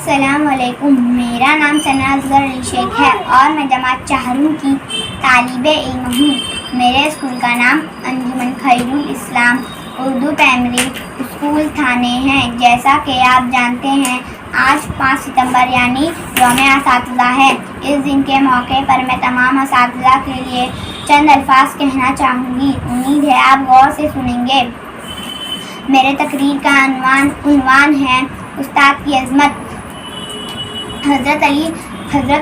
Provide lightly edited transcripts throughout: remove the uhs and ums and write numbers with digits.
السلام علیکم، میرا نام ثنا اصغر علی شیخ ہے اور میں جماعت چہارم کی طالب علم ہوں۔ میرے اسکول کا نام انجمن خیر الاسلام اردو پرائمری اسکول تھانے ہے۔ جیسا کہ آپ جانتے ہیں، آج 5 ستمبر یعنی یوم اساتذہ ہے۔ اس دن کے موقع پر میں تمام اساتذہ کے لیے چند الفاظ کہنا چاہوں گی، امید ہے آپ غور سے سنیں گے۔ میرے تقریر کا عنوان ہے استاد کی عظمت۔ حضرت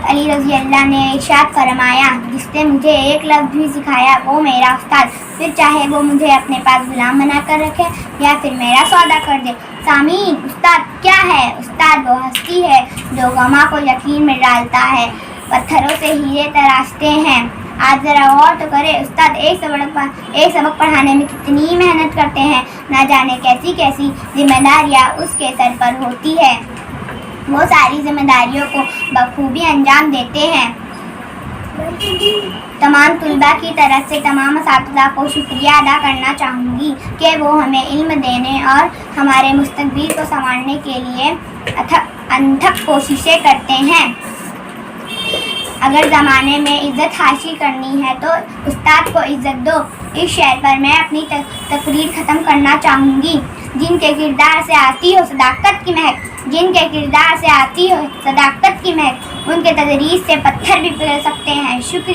علی رضی اللہ نے ارشاد فرمایا، جس نے مجھے ایک لفظ بھی سکھایا وہ میرا استاد، پھر چاہے وہ مجھے اپنے پاس غلام بنا کر رکھے یا پھر میرا سودا کر دے۔ سامعین، استاد کیا ہے؟ استاد وہ ہستی ہے جو گما کو یقین میں ڈالتا ہے، پتھروں سے ہیرے تراشتے ہیں۔ آج ذرا غور تو کرے، استاد ایک سبق پڑھانے میں کتنی محنت کرتے ہیں، نہ جانے کیسی کیسی ذمہ داریاں اس کے سر پر ہوتی ہے۔ وہ ساری ذمہ داریوں کو بخوبی انجام دیتے ہیں۔ تمام طلباء کی طرف سے تمام اساتذہ کو شکریہ ادا کرنا چاہوں گی کہ وہ ہمیں علم دینے اور ہمارے مستقبل کو سنوارنے کے لیے انتھک کوششیں کرتے ہیں۔ اگر زمانے میں عزت حاصل کرنی ہے تو استاد کو عزت دو۔ اس شعر پر میں اپنی تقریر ختم کرنا چاہوں گی۔ جن کے کردار سے آتی ہو صداقت کی مہک، ان کے تدریس سے پتھر بھی پگھل سکتے ہیں۔ شکریہ۔